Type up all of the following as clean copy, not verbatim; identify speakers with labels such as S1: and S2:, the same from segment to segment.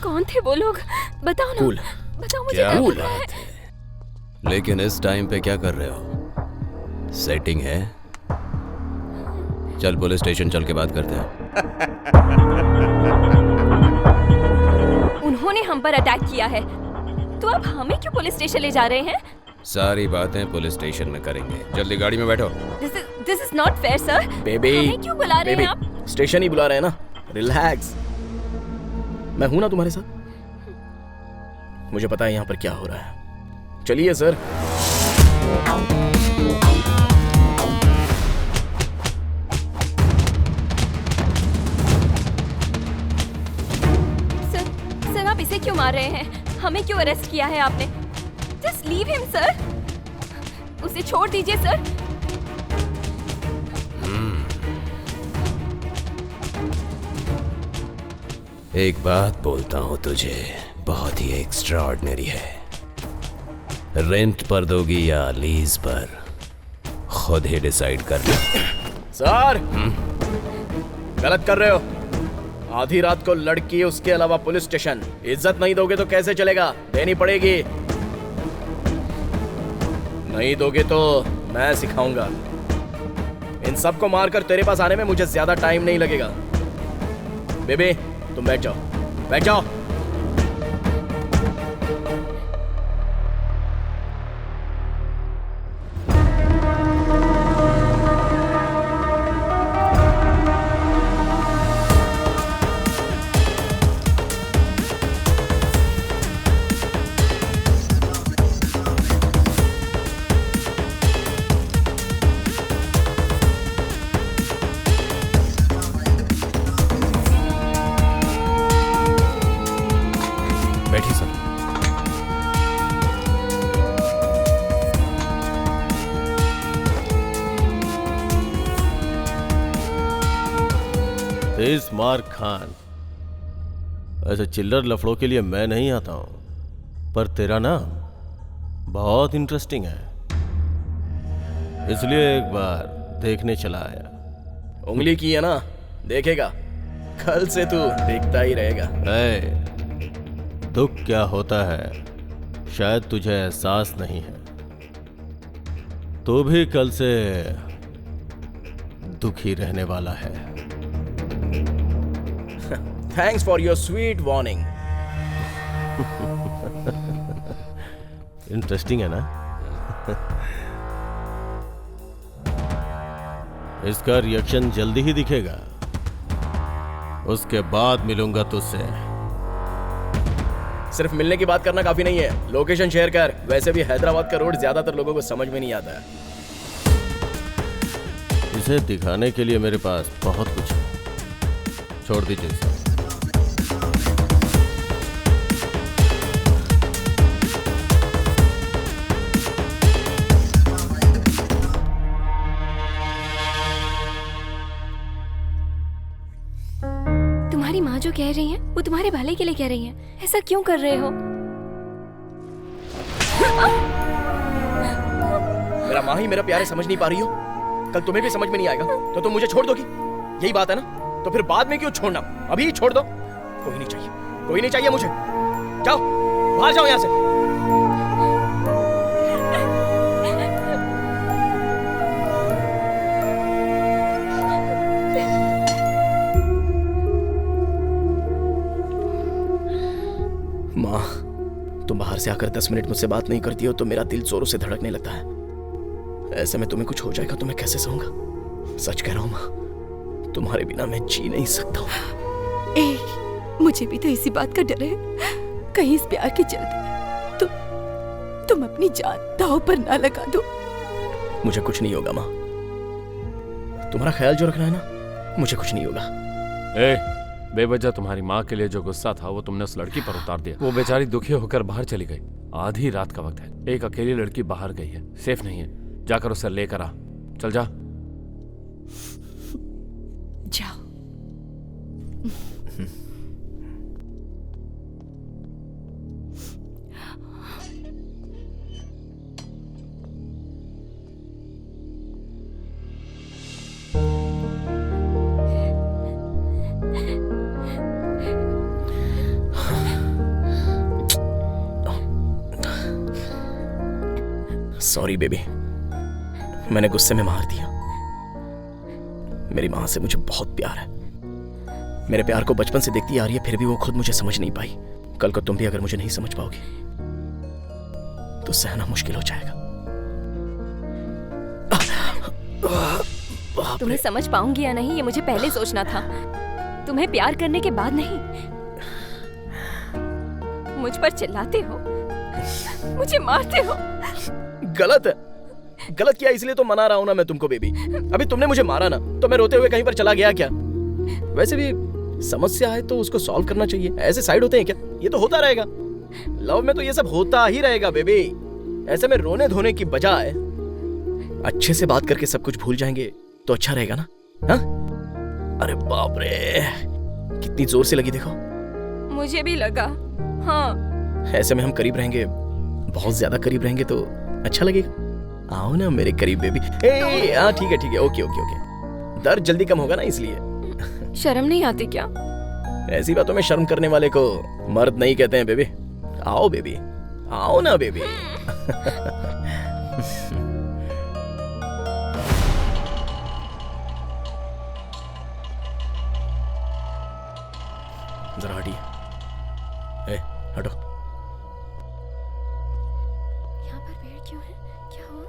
S1: कौन थे वो लोग? बताओ ना। बताओ मुझे।
S2: क्या बात है? लेकिन इस टाइम पे क्या कर रहे हो? सेटिंग है? चल पुलिस स्टेशन चल के बात करते हैं।
S1: उन्होंने हम पर अटैक किया है, तो अब हमें क्यों पुलिस स्टेशन ले जा रहे हैं?
S2: सारी बातें पुलिस स्टेशन में करेंगे। जल्दी गाड़ी में बैठो।
S1: This is not fair sir.
S3: Baby,
S1: हमें क्यों बुला रहे हैं आप?
S3: स्टेशन ही बुला रहे हैं ना। रिलैक्स, मैं हूं ना तुम्हारे साथ। मुझे पता है यहाँ पर क्या हो रहा है। चलिए सर।
S1: सर आप इसे क्यों मार रहे हैं? हमें क्यों अरेस्ट किया है आपने? Just leave him sir. उसे छोड़ दीजिए सर।
S2: एक बात बोलता हूँ तुझे, बहुत ही एक्स्ट्राऑर्डिनरी है। रेंट पर दोगी या लीज पर, खुद ही डिसाइड कर लो।
S3: सर, गलत कर रहे हो। आधी रात को लड़की, उसके अलावा पुलिस स्टेशन। इज्जत नहीं दोगे तो कैसे चलेगा? देनी पड़ेगी। नहीं दोगे तो मैं सिखाऊंगा। इन सबको मारकर तेरे पास आने में मुझे ज्यादा टाइम नहीं लगेगा। बेबी, तुम बैठ जाओ, बैठ जाओ।
S2: बैठिए सर।
S4: तेज मार्क खान, ऐसे चिल्लर लफड़ों के लिए मैं नहीं आता हूं, पर तेरा नाम बहुत इंटरेस्टिंग है, इसलिए एक बार देखने चला आया।
S3: उंगली की है ना, देखेगा। कल से तू देखता ही रहेगा।
S4: दुख क्या होता है शायद तुझे एहसास नहीं है। तू भी कल से दुखी रहने वाला है।
S3: Thanks for your sweet warning.
S4: Interesting है ना? इसका रिएक्शन जल्दी ही दिखेगा। उसके बाद मिलूंगा तुझसे।
S3: सिर्फ मिलने की बात करना काफी नहीं है, लोकेशन शेयर कर। वैसे भी हैदराबाद का रोड ज्यादातर लोगों को समझ में नहीं आता है।
S4: इसे दिखाने के लिए मेरे पास बहुत कुछ है। छोड़ दीजिए इसे।
S1: तुम्हारी माँ जो कह रही है वो तुम्हारे भले के लिए कह रही है। ऐसा क्यों कर रहे हो?
S3: मेरा माँ ही मेरा प्यारे समझ नहीं पा रही हो, कल तुम्हें भी समझ में नहीं आएगा तो तुम मुझे छोड़ दोगी। यही बात है ना? तो फिर बाद में क्यों छोड़ना? अभी ही छोड़ दो। कोई नहीं चाहिए, कोई नहीं चाहिए मुझे। जाओ, बाहर जाओ यहाँ से। माँ, तुम बाहर से आकर 10 मिनट मुझसे बात नहीं करती हो तो मेरा दिल जोरों से धड़कने लगता है। ऐसे में तुम्हें कुछ हो जाएगा तो मैं कैसे सहूंगा? सच कह रहा हूं माँ, तुम्हारे बिना मैं जी नहीं सकता हूँ।
S5: मुझे भी तो इसी बात का डर है, कहीं इस प्यार के चलते तुम अपनी जान दांव पर ना लगा दो।
S3: मुझे कुछ नहीं होगा माँ, तुम्हारा ख्याल जो रखना है ना, मुझे कुछ नहीं होगा।
S6: बेवजह तुम्हारी माँ के लिए जो गुस्सा था वो तुमने उस लड़की पर उतार दिया। वो बेचारी दुखी होकर बाहर चली गई। आधी रात का वक्त है, एक अकेली लड़की बाहर गई है, सेफ नहीं है। जाकर उसे लेकर आ। चल जा।
S5: जाओ।
S3: सॉरी बेबी, मैंने गुस्से में मार दिया। मेरी माँ से मुझे बहुत प्यार है। मेरे प्यार को बचपन से देखती आ रही है, फिर भी वो खुद मुझे समझ नहीं पाई। कल को तुम भी अगर मुझे नहीं समझ पाओगी तो सहना मुश्किल हो जाएगा।
S1: तुम्हें समझ पाऊंगी या नहीं ये मुझे पहले सोचना था, तुम्हें प्यार करने के बाद नहीं। मुझ पर चिल्लाते हो, मुझे मारते हो।
S3: गलत है, गलत किया इसलिए तो मना रहा हूं ना मैं तुमको बेबी। अभी तुमने मुझे मारा ना तो मैं रोते हुए कहीं पर चला गया क्या? वैसे भी समस्या है तो उसको सॉल्व करना चाहिए। ऐसे साइड होते हैं क्या? ये तो होता रहेगा। लव में तो ये सब होता ही रहेगा बेबी। ऐसे में रोने धोने की बजाय अच्छे से बात करके सब कुछ भूल जाएंगे तो अच्छा रहेगा ना? हाँ? अरे बाप रे, कितनी जोर से लगी देखो।
S1: मुझे भी लगा। हाँ,
S3: ऐसे में हम करीब रहेंगे, बहुत ज्यादा करीब रहेंगे तो अच्छा लगेगा। आओ ना मेरे करीब बेबी। हाँ ठीक है, ओके ओके ओके। दर्द जल्दी कम होगा ना इसलिए।
S1: शर्म नहीं आती क्या?
S3: ऐसी बातों में शर्म करने वाले को मर्द नहीं कहते हैं बेबी। आओ बेबी, आओ ना बेबी। जरा हटिए। हटो।
S1: यहाँ पर पेड़ क्यों है? क्या हुआ?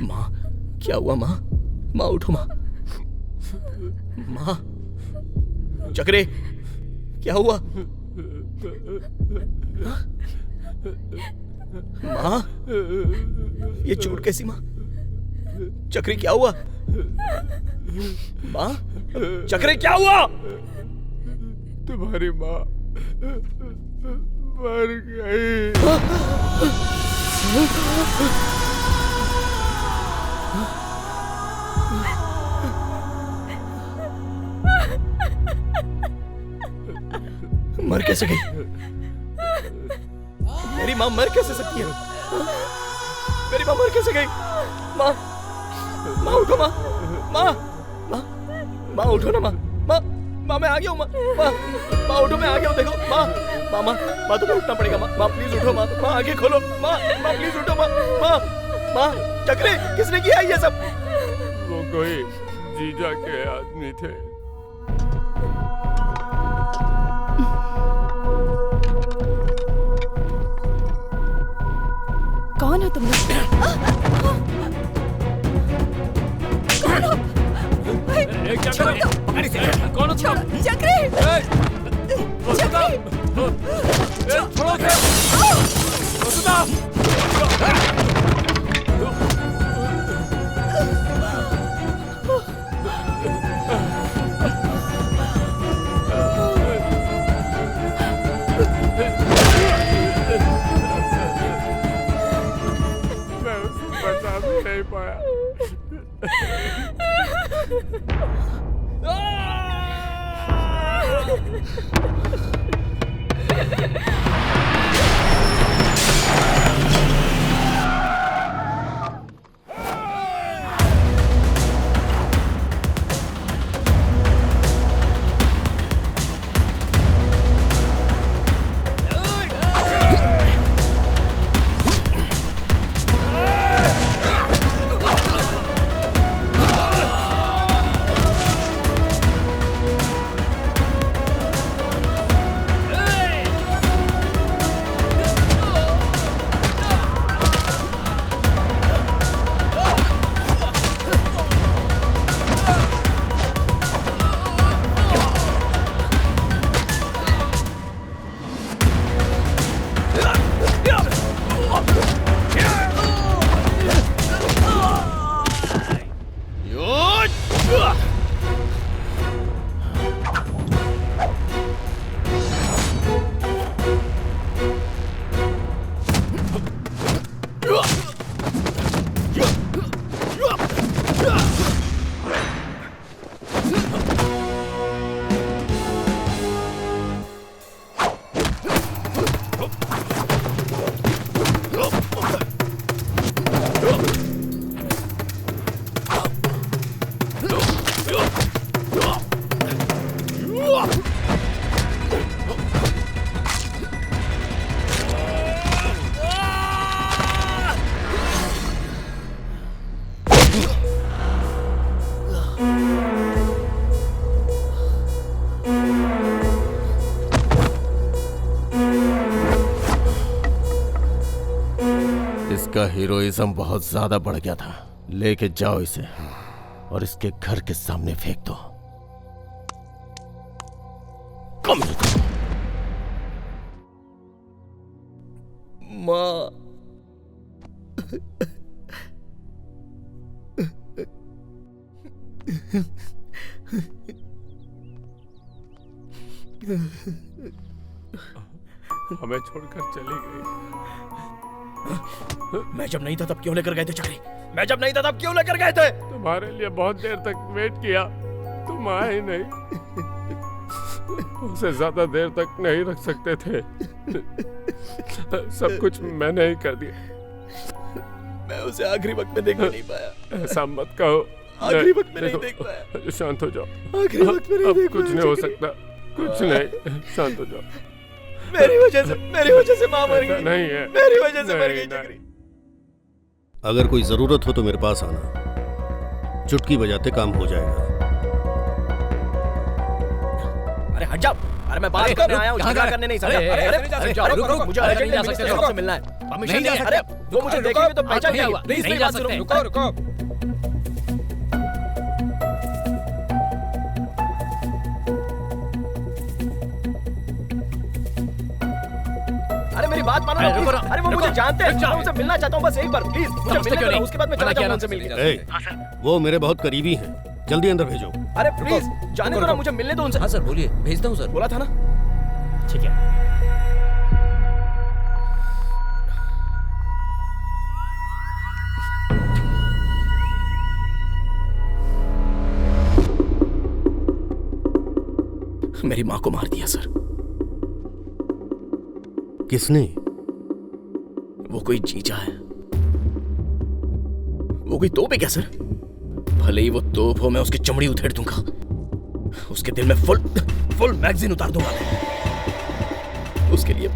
S3: माँ, क्या हुआ माँ? माँ उठो माँ। माँ, चक्रे क्या हुआ? माँ, ये चोट कैसी माँ? चक्रे क्या हुआ? माँ, चक्रे क्या हुआ?
S6: तुम्हारी माँ मर गई।
S3: मर कैसे गई? मेरी माँ मर कैसे सकती है? मेरी माँ मर कैसे गई? माँ, माँ उठो माँ, माँ, माँ, माँ उठो ना माँ, माँ, माँ मैं आ गया हूँ माँ, माँ, माँ उठो मैं आ गया हूँ देखो माँ, माँ, माँ, माँ तुम्हें उठना पड़ेगा माँ, माँ प्लीज उठो माँ, माँ आगे खोलो माँ, माँ प्लीज उठो माँ, माँ, माँ, चक्रे किसने किया ये सब?
S6: वो कोई जीजा के आदमी थे।
S5: कौन हो तुम लोग?
S6: कौन हो तुम?
S5: चक्रे!
S6: मैं उसको बचा भी नहीं पाया।
S4: का हीरोइज्म बहुत ज्यादा बढ़ गया था। लेके जाओ इसे और इसके घर के सामने फेंक दो। कम
S3: माँ,
S6: हमें छोड़कर चली गई।
S3: मैं जब नहीं था तब क्यों लेकर गए थे चक्री? मैं जब नहीं था तब क्यों लेकर गए थे?
S6: तुम्हारे लिए बहुत देर तक वेट किया, तुम आए ही नहीं। उसे ज्यादा देर तक नहीं रख सकते थे। सब कुछ मैंने ही कर दिया।
S3: मैं उसे आखिरी वक्त में देख नहीं पाया।
S6: ऐसा मत कहो।
S3: आखिरी वक्त में नहीं देख पाया।
S6: शांत हो जाओ।
S3: आखिरी वक्त में नहीं
S6: अब
S3: देख
S6: कुछ
S3: पाया
S6: नहीं हो
S3: चक्री।
S6: सकता, कुछ नहीं। शांत हो जाओ।
S3: मेरी वजह से माँ मर गई।
S6: नहीं है,
S3: मेरी वजह से मर गई
S6: नहीं,
S3: चक्री।
S7: अगर कोई जरूरत हो तो मेरे पास आना, चुटकी बजाते काम हो जाएगा।
S3: अरे हट जाओ। अरे मैं बात करने आया हूँ, झगड़ा करने नहीं समझा। अरे जाओ, रुको, मुझे अर्जेंट मिनिस्टर से मिलना है। परमिशन नहीं है। अरे वो मुझे देखेंगे तो पहचान नहीं हुआ। प्लीज मेरी बात सुनो। रुको। अरे मेरी बात मानो। अरे वो मुझे जानते हैं, मैं उनसे मिलना चाहता हूँ बस यहीं पर। प्लीज मुझे मिलने दो, उसके बाद मैं चला जाऊंगा उनसे मिलने।
S7: वो मेरे बहुत करीबी हैं, जल्दी अंदर भेजो।
S3: अरे प्लीज जाने दो ना, मुझे मिलने दो उनसे।
S8: हाँ सर बोलिए, भेजता हूँ सर।
S3: बोला था ना। ठीक है। मेरी माँ को मार दिया सर।
S7: किसने?
S3: वो कोई जीजा है। वो कोई तोप है क्या सर? भले ही वो तोप हो, मैं उसकी चमड़ी उधेड़ दूंगा। उसके दिल में फुल मैगजीन उतार दूंगा। उसके लिए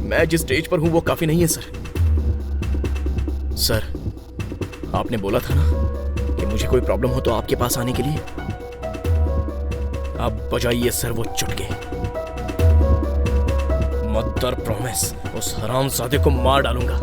S3: मैं जिस स्टेज पर हूं वो काफी नहीं है सर। सर, आपने बोला था ना कि मुझे कोई प्रॉब्लम हो तो आपके पास आने के लिए। आप बजाइए सर वो चुटके। मदर प्रॉमिस, उस हरामजादे को मार डालूंगा।